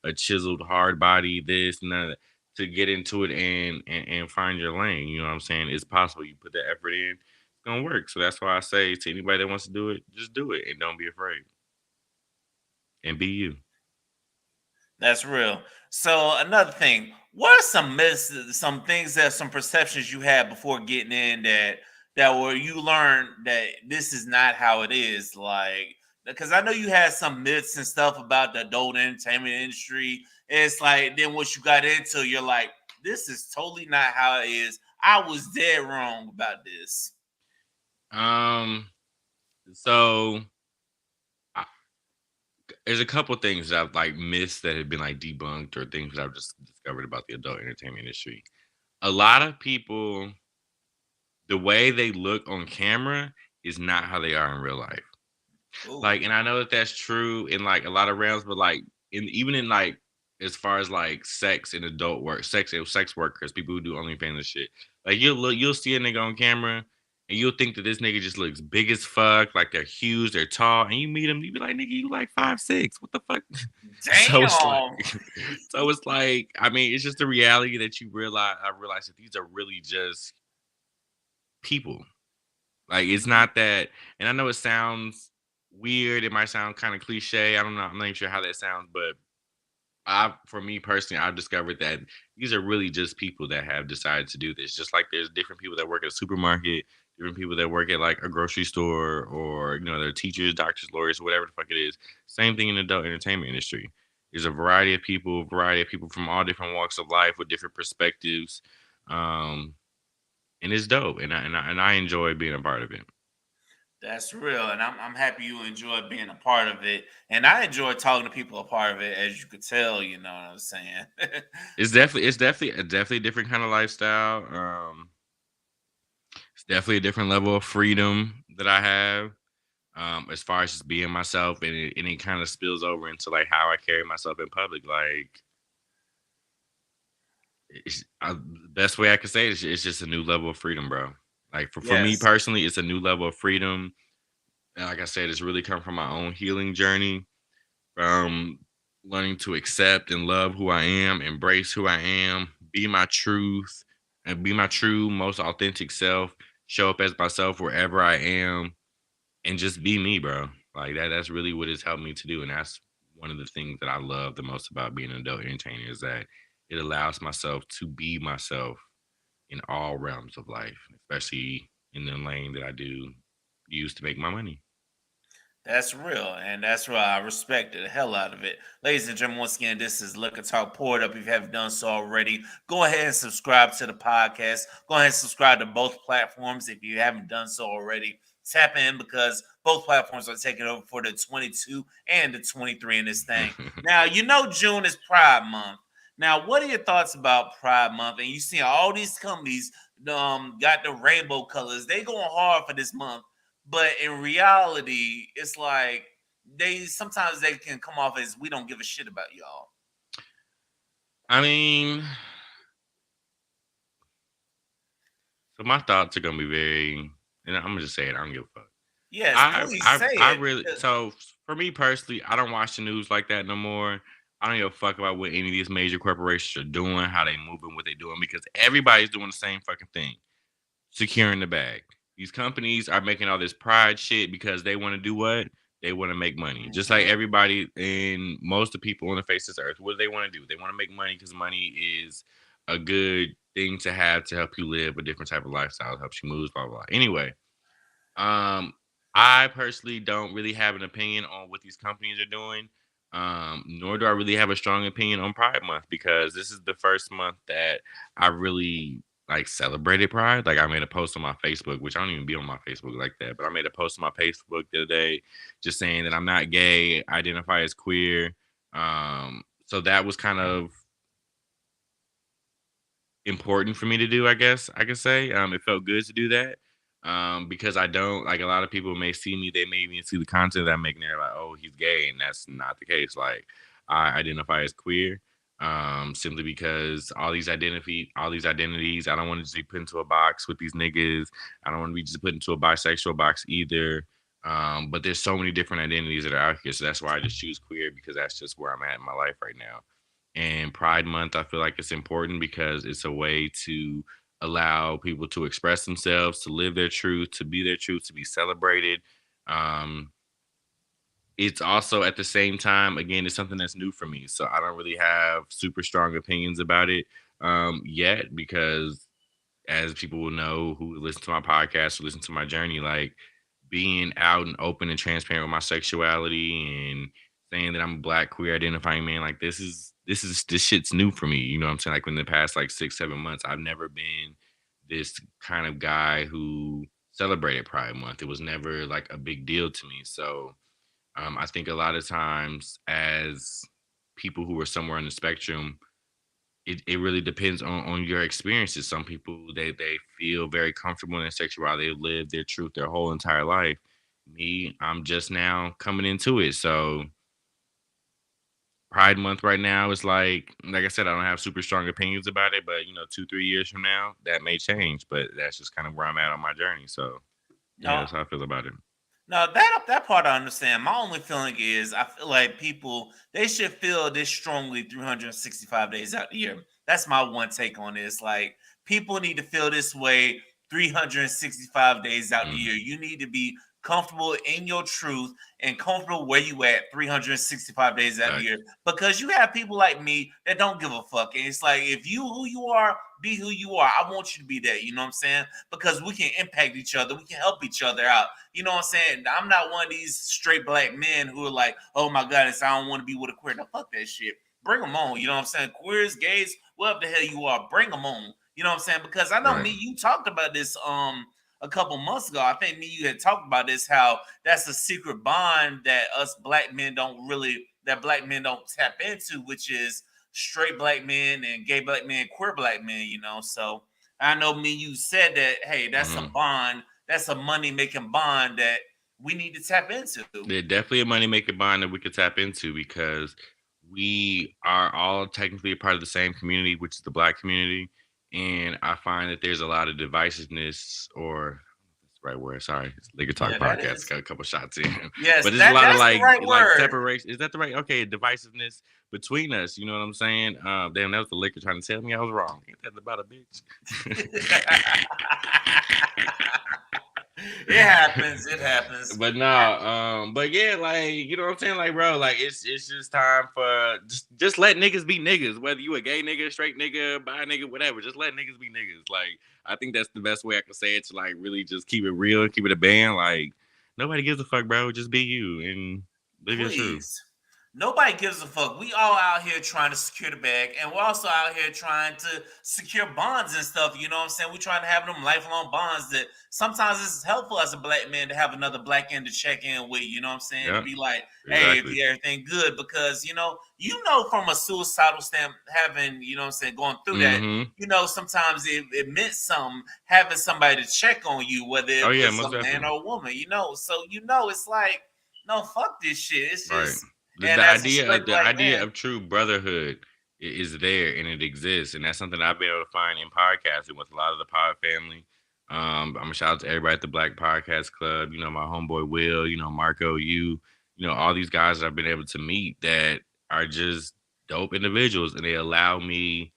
a chiseled hard body, this, none of that to get into it and find your lane. You know what I'm saying? It's possible. You put that effort in, it's gonna work. So that's why I say to anybody that wants to do it, just do it and don't be afraid and be you. That's real. So another thing, what are some myths, some things that some perceptions you had before getting in that were you learned that this is not how it is? Like, because I know you had some myths and stuff about the adult entertainment industry. It's like then once you got into, you're like, this is totally not how it is. I was dead wrong about this. Um, so I, there's a couple things that I've like missed that have been like debunked or things that I've just discovered about the adult entertainment industry. A lot of people, the way they look on camera is not how they are in real life. Like, Ooh, and I know that that's true in like a lot of realms, but like even in like as far as like sex and adult work, sex workers, people who do OnlyFans and shit. Like you'll see a nigga on camera and you'll think that this nigga just looks big as fuck, like they're huge, they're tall, and you meet him, you be like, nigga, you like 5'6". What the fuck? So it's like damn. so it's like, I mean, it's just the reality that I realize that these are really just people. Like it's Mhm. not that, and I know it sounds weird. It might sound kind of cliche. I don't know. I'm not even sure how that sounds, but for me personally, I've discovered that these are really just people that have decided to do this. Just like there's different people that work at a supermarket, different people that work at like a grocery store, or they're teachers, doctors, lawyers, whatever the fuck it is. Same thing in the adult entertainment industry. There's a variety of people from all different walks of life with different perspectives, um, and it's dope. And I enjoy being a part of it. That's real, and I'm happy you enjoy being a part of it, and I enjoy talking to people a part of it, as you could tell. You know what I'm saying? It's definitely a different kind of lifestyle. It's definitely a different level of freedom that I have. As far as just being myself, and it kind of spills over into like how I carry myself in public. Like, the best way I could say it is it's just a new level of freedom, bro. Like for me Yes, personally, it's a new level of freedom. And like I said, it's really come from my own healing journey, from learning to accept and love who I am, embrace who I am, be my truth, and be my true, most authentic self. Show up as myself wherever I am, and just be me, bro. Like that's really what it's helped me to do. And that's one of the things that I love the most about being an adult entertainer is that it allows myself to be myself in all realms of life, especially in the lane that I do use to make my money. That's real, and that's why I respect the hell out of it. Ladies and gentlemen, once again, this is Liquor Talk. Pour it up if you haven't done so already. Go ahead and subscribe to the podcast. Go ahead and subscribe to both platforms if you haven't done so already. Tap in because both platforms are taking over for the 22 and the 23 in this thing. Now, you know June is Pride Month. Now, what are your thoughts about Pride Month? And you see all these companies got the rainbow colors. They going hard for this month, but in reality, it's like they sometimes they can come off as we don't give a shit about y'all. I mean, so my thoughts are gonna be very, and I'm gonna just say it. I don't give a fuck. Yes, please say I it. really, so for me personally, I don't watch the news like that no more. I don't give a fuck about what any of these major corporations are doing, how they moving, what they doing, because everybody's doing the same fucking thing, securing the bag. These companies are making all this pride shit because they want to do what? They want to make money. Just like Mhm. everybody and most of the people on the face of this earth, what do they want to do? They want to make money because money is a good thing to have to help you live a different type of lifestyle, helps you move, blah, blah, blah. Anyway, um, I personally don't really have an opinion on what these companies are doing. Nor do I really have a strong opinion on Pride Month because this is the first month that I really like celebrated Pride. Like I made a post on my Facebook, which I don't even be on my Facebook like that, but I made a post on my Facebook the other day just saying that I'm not gay, identify as queer. So that was kind of important for me to do, I guess I could say. It felt good to do that. Because I don't like a lot of people may see me, they may even see the content that I'm making, they're like, oh, he's gay, and that's not the case. Like I identify as queer. Simply because all these identities, I don't want to just be put into a box with these niggas. I don't want to be just put into a bisexual box either. But there's so many different identities that are out here. So that's why I just choose queer because that's just where I'm at in my life right now. And Pride Month, I feel like it's important because it's a way to allow people to express themselves, to live their truth, to be their truth, to be celebrated. Um, it's also at the same time, again, it's something that's new for me. So I don't really have super strong opinions about it yet because as people will know who listen to my podcast, who listen to my journey, like being out and open and transparent with my sexuality and saying that I'm a black queer identifying man, like this shit's new for me. You know what I'm saying? Like in the past like 6, 7 months, I've never been this kind of guy who celebrated Pride Month. It was never like a big deal to me. So I think a lot of times as people who are somewhere on the spectrum, it really depends on your experiences. Some people they feel very comfortable in their sexuality. They've lived their truth their whole entire life. Me, I'm just now coming into it. So Pride Month right now is like I said, I don't have super strong opinions about it, but 2, 3 years from now, that may change. But that's just kind of where I'm at on my journey. So yeah, No, that's how I feel about it. no, that part I understand. My only feeling is I feel like people they should feel this strongly 365 days out the year. That's my one take on this. Like people need to feel this way 365 days out the Mm, year. You need to be comfortable in your truth and comfortable where you at 365 days out the year. facts. Because you have people like me that don't give a fuck. And it's like if you who you are, be who you are. I want you to be that. You know what I'm saying? Because we can impact each other. We can help each other out. You know what I'm saying? I'm not one of these straight black men who are like, oh my goodness, I don't want to be with a queer. No, fuck that shit. Bring them on. You know what I'm saying? Queers, gays, whatever the hell you are, bring them on. You know what I'm saying? Because I know Right. me, you talked about this a couple months ago. I think me, you had talked about this, how that's a secret bond that us black men don't really that black men don't tap into, which is straight black men and gay black men, queer black men, So I know me, you said that, hey, that's a Hmm. bond, that's a money making bond that we need to tap into. They're definitely a money making bond that we could tap into because we are all technically a part of the same community, which is the black community. And I find that there's a lot of divisiveness, or that's the right word. Sorry, it's Liquor Talk Yeah, that Podcast. is. Got a couple shots in, Yes, but there's a lot of that's the right like word. separation. Is that the right? Okay, divisiveness between us. You know what I'm saying? Damn, that was the liquor trying to tell me I was wrong. Ain't that about a bitch? It happens. It happens. But no, but yeah, like you know what I'm saying, like bro, like it's just time for just let niggas be niggas, whether you a gay nigga, straight nigga, bi nigga, whatever. Just let niggas be niggas. Like I think that's the best way I can say it to like really just keep it real, keep it a band. Like nobody gives a fuck, bro. Just be you and live your truth. Please. Nobody gives a fuck. We all out here trying to secure the bag, and we're also out here trying to secure bonds and stuff. You know what I'm saying? We're trying to have them lifelong bonds that sometimes it's helpful as a black man to have another black man to check in with. You know what I'm saying? To Yep, be like, hey, exactly. everything good? Because you know from a suicidal stand, having you know what I'm saying, going through that. Mm-hmm. Sometimes it meant something having somebody to check on you, whether Oh it yeah, was most a man definitely. or a woman. So it's like, no, fuck this shit. It's Right. just, The, and the as a idea straight of the black idea man, of true brotherhood is there and it exists, and that's something I've been able to find in podcasting with a lot of the pod family. I'm gonna shout out to everybody at the Black Podcast Club. You know, my homeboy Will. You know, Marco. You know, all these guys that I've been able to meet that are just dope individuals, and they allow me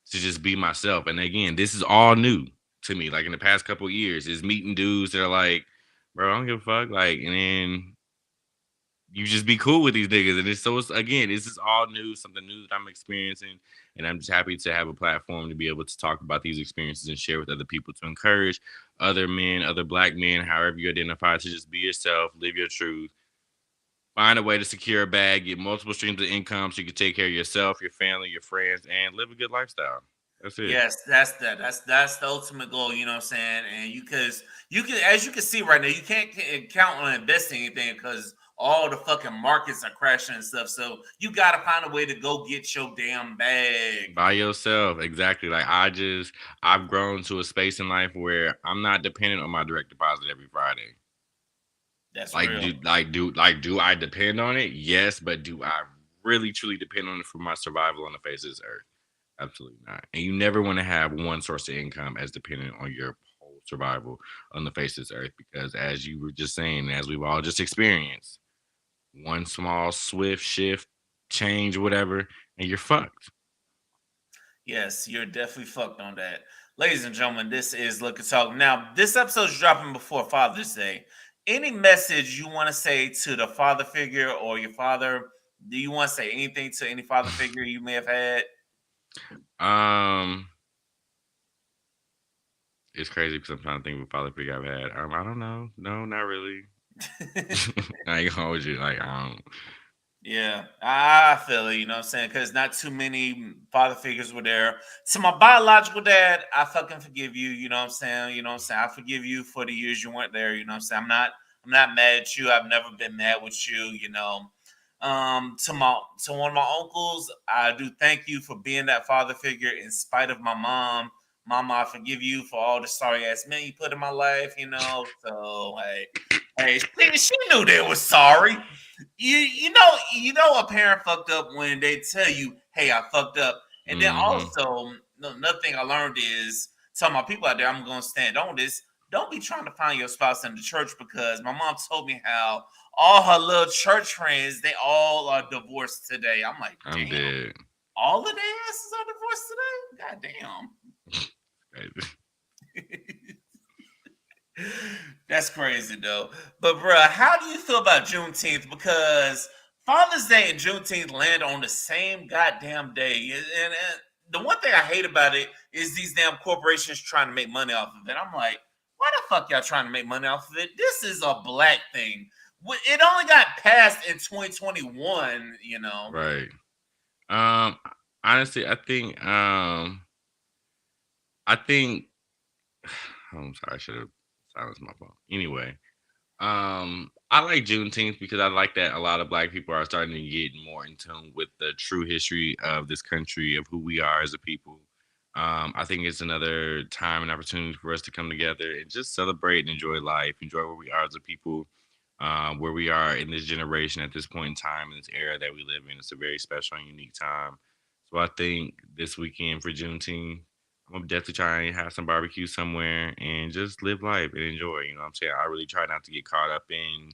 to just be myself. And again, this is all new to me. Like in the past couple of years, is meeting dudes that are like, bro, I don't give a fuck. Like, and then you just be cool with these niggas. And again, this is all new, something new that I'm experiencing. And I'm just happy to have a platform to be able to talk about these experiences and share with other people to encourage other men, other black men, however you identify, to just be yourself, live your truth, find a way to secure a bag, get multiple streams of income so you can take care of yourself, your family, your friends, and live a good lifestyle. That's it. yes, that's the ultimate goal. You know what I'm saying? And you can as you can see right now, you can't count on investing anything because all the fucking markets are crashing and stuff. So you got to find a way to go get your damn bag. By yourself, exactly. Like I've grown to a space in life where I'm not dependent on my direct deposit every Friday. That's Like real. do I depend on it? Yes, but do I really truly depend on it for my survival on the face of this earth? Absolutely not. And you never want to have one source of income as dependent on your whole survival on the face of this earth, because as you were just saying, as we've all just experienced, one small swift shift, change, whatever, and you're fucked. Yes, you're definitely fucked on that. Ladies and gentlemen, this is Look and Talk. Now, this episode's dropping before Father's Day. Any message you want to say to the father figure or your father? Do you want to say anything to any father figure you may have had? um it's crazy because I'm trying to think of a father figure I've had. I don't know. No, not really. I ain't gonna hold you. Like I don't. Yeah, I feel it, you know what I'm saying? Because not too many father figures were there. To my biological dad, I fucking forgive you, you know what I'm saying? You know what I'm saying? I forgive you for the years you weren't there, you know what I'm saying? I'm not mad at you. I've never been mad with you. To one of my uncles, I do thank you for being that father figure in spite of my mom. Mama, I forgive you for all the sorry ass men you put in my life. So hey, she knew they was sorry. A parent fucked up when they tell you, "Hey, I fucked up," and then Mm-hmm. also another thing I learned is tell my people out there, I'm gonna stand on this. Don't be trying to find your spouse in the church because my mom told me how all her little church friends they all are divorced today. I'm like, I'm damn, dead. all of their asses are divorced today. God damn. That's crazy though. But bruh, how do you feel about Juneteenth? Because Father's Day and Juneteenth land on the same goddamn day. And the one thing I hate about it is these damn corporations trying to make money off of it. I'm like, why the fuck y'all trying to make money off of it? This is a black thing. It only got passed in 2021. Right. Um. Honestly, I think. I'm sorry. I should have silenced my phone. Anyway, I like Juneteenth because I like that a lot of black people are starting to get more in tune with the true history of this country, of who we are as a people. I think it's another time and opportunity for us to come together and just celebrate and enjoy life, enjoy where we are as a people, where we are in this generation at this point in time, in this era that we live in. It's a very special and unique time. So I think this weekend for Juneteenth, I'm gonna definitely try and have some barbecue somewhere and just live life and enjoy. You know what I'm saying? I really try not to get caught up in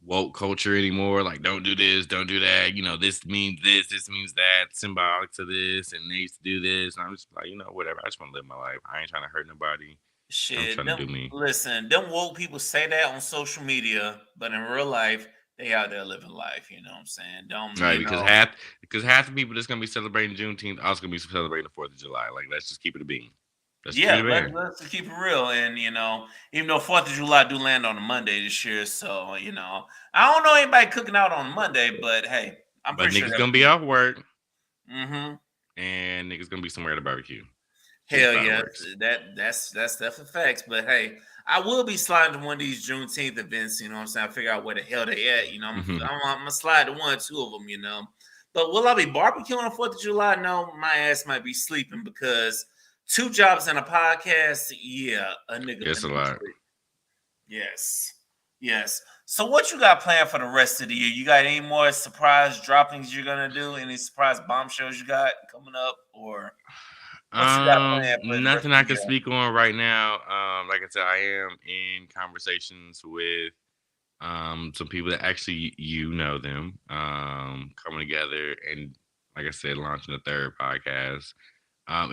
woke culture anymore. Like, don't do this, don't do that. You know, this means that, symbolic to this, and they used to do this. And I'm just like, whatever. I just want to live my life. I ain't trying to hurt nobody. I'm Shit, trying to them do me. listen, them woke people say that on social media, but in real life, they out there living life. You know what I'm saying? Don't Right, you because know? half the people that's gonna be celebrating Juneteenth also gonna be celebrating the 4th of July. Like, let's just keep it a bean. Let's keep Yeah, it let's banging. let's keep it real. And even though Fourth of July do land on a Monday this year, so I don't know anybody cooking out on Monday, but hey, I'm But pretty sure niggas that gonna would be be. off work Mm-hmm. and niggas gonna be somewhere at a barbecue shooting Hell yes, fireworks. that's definitely facts. But hey, I will be sliding to one of these Juneteenth events. You know what I'm saying? I figure out where the hell they at. I'm gonna slide to one or two of them. But will I be barbecuing on Fourth of July? No, my ass might be sleeping because two jobs and a podcast. Yeah, a nigga It's a finna be lot. sleep. Yes, yes. So what you got planned for the rest of the year? You got any more surprise droppings you're gonna do? Any surprise bombshells you got coming up, or what you got planned for the rest Nothing of I the can year? speak on right now. Like I said, I am in conversations with some people that actually you know them coming together and like I said, launching a third podcast.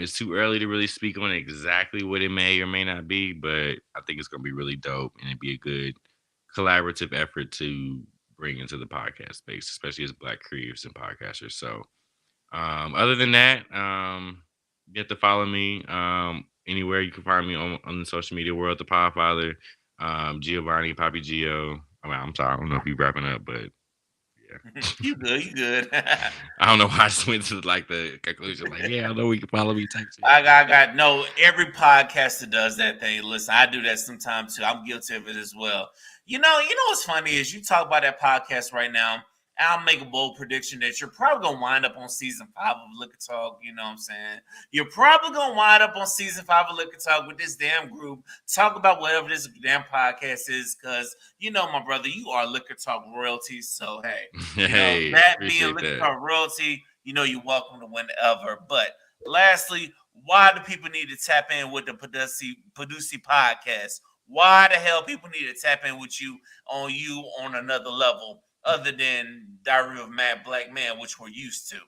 It's too early to really speak on exactly what it may or may not be, but I think it's gonna be really dope and it'd be a good collaborative effort to bring into the podcast space, especially as Black creators and podcasters. So other than that, you have to follow me anywhere you can find me on the social media world, the Podfather, Giovanni, Papi Gio. I mean, I'm sorry, I don't know if you wrapping up, but yeah. You good? You good? I don't know why I just went to like the conclusion, like, yeah, I know we can follow me type shit. I got no. Every podcaster does that thing. Listen, I do that sometimes too. I'm guilty of it as well. You know what's funny is you talk about that podcast right now. I'll make a bold prediction that you're probably gonna wind up on season 5 of Liquor Talk. You know what I'm saying? You're probably gonna wind up on season 5 of Liquor Talk with this damn group. Talk about whatever this damn podcast is, because my brother, you are Liquor Talk royalty. So hey, Hey, that being appreciate Liquor that. Talk royalty, you're welcome to whenever. But lastly, why do people need to tap in with the Puhdussy podcast? Why the hell people need to tap in with you on another level other than Diary of a Mad Black Man, which we're used to?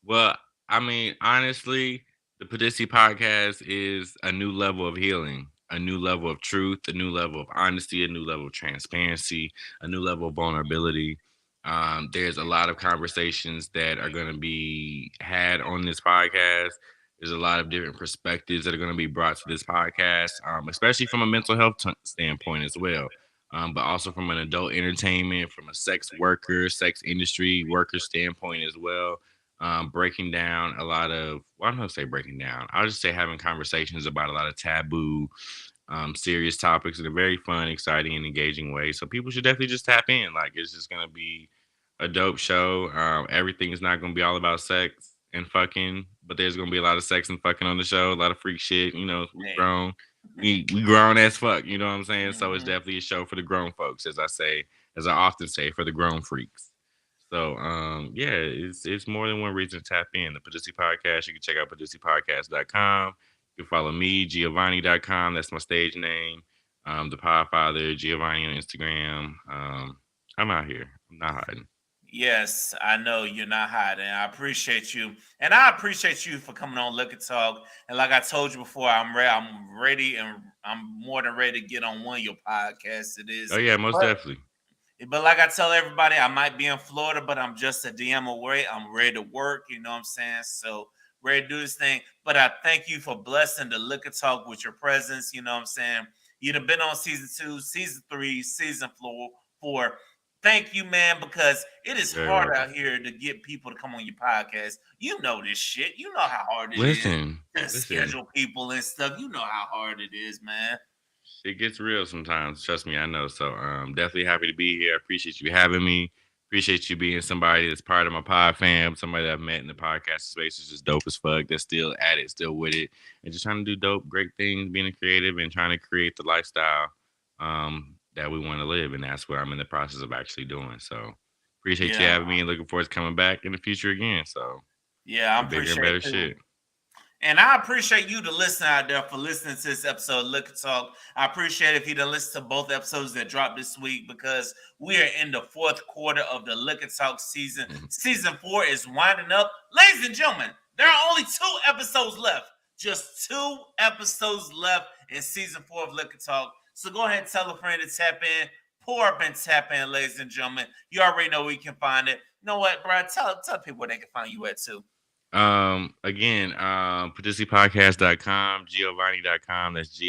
Well, I mean, honestly, the Puhdussy podcast is a new level of healing, a new level of truth, a new level of honesty, a new level of transparency, a new level of vulnerability. There's a lot of conversations that are going to be had on this podcast. There's a lot of different perspectives that are going to be brought to this podcast, especially from a mental health standpoint as well. But also from an adult entertainment, from a sex worker, sex industry worker standpoint as well, breaking down a lot of, well, I don't know if say breaking down. I'll just say having conversations about a lot of taboo, serious topics in a very fun, exciting, and engaging way. So people should definitely just tap in. Like it's just gonna be a dope show. Everything is not gonna be all about sex and fucking, but there's gonna be a lot of sex and fucking on the show. A lot of freak shit. We Hey. grown. We grown as fuck. You know what I'm saying? So it's Mhm. definitely a show for the grown folks, as I say, as I often say, for the grown freaks. So yeah, it's more than one reason to tap in. The Puhdussy Podcast, you can check out PuhdussyPodcast.com. You can follow me, Giovanni.com. That's my stage name. The Podfather, Giovanni on Instagram. I'm out here. I'm not hiding. Yes, I know you're not hiding. I appreciate you, and I appreciate you for coming on Look and Talk. And like I told you before, I'm ready. I'm ready, and I'm more than ready to get on one of your podcasts. It Oh is, yeah, most but definitely. like I tell everybody, I might be in Florida, but I'm just a DM away. I'm ready to work. You know what I'm saying? So ready to do this thing. But I thank you for blessing the Liquor Talk with your presence. You know what I'm saying? You'd have been on season 2, season 3, season 4. Thank you, man, because it You're is very hard welcome. out here to get people to come on your podcast. You know this shit. You know how hard it is Listen, to listen. schedule people and stuff. You know how hard it is, man. It gets real sometimes. Trust me, I know. So definitely happy to be here. I appreciate you having me. Appreciate you being somebody that's part of my pod fam, somebody that I've met in the podcast space is just dope as fuck. That's still at it, still with it, and just trying to do dope, great things, being a creative and trying to create the lifestyle that we want to live. And that's what I'm in the process of actually doing. So appreciate you Yeah. having me and looking forward to coming back in the future again. So Yeah, I do bigger and appreciate better it too. shit. And I appreciate you, the listener out there, for listening to this episode of Look and Talk. I appreciate if you done listen to both episodes that dropped this week because we are in the fourth quarter of the Look and Talk season. Season 4 is winding up. Ladies and gentlemen, there are only 2 episodes left. Just 2 episodes left in season 4 of Look and Talk. So go ahead and tell a friend to tap in. Pour up and tap in, ladies and gentlemen. You already know where you can find it. You know what, bro? Tell people where they can find you at too. Again, PudussyPodcast.com, Giovanni.com. That's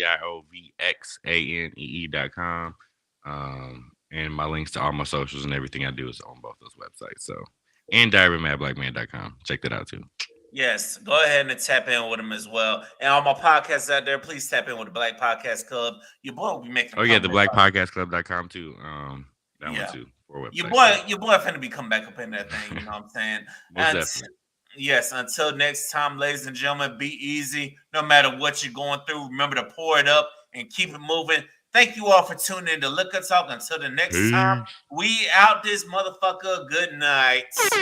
GIOVXANEE.com. And my links to all my socials and everything I do is on both those websites. So, and diarymadblackman.com. Check that out too. Yes, go ahead and tap in with them as well. And all my podcasts out there, please tap in with the Black Podcast Club. Your boy will be making. Oh yeah, the blackpodcastclub.com too. That one too. Your Website. boy finna be coming back up in that thing, you know what I'm saying? Most definitely. Yes, until next time, ladies and gentlemen, be easy. No matter what you're going through, remember to pour it up and keep it moving. Thank you all for tuning in to Liquor Talk. Until the next time, we out this motherfucker. Good night.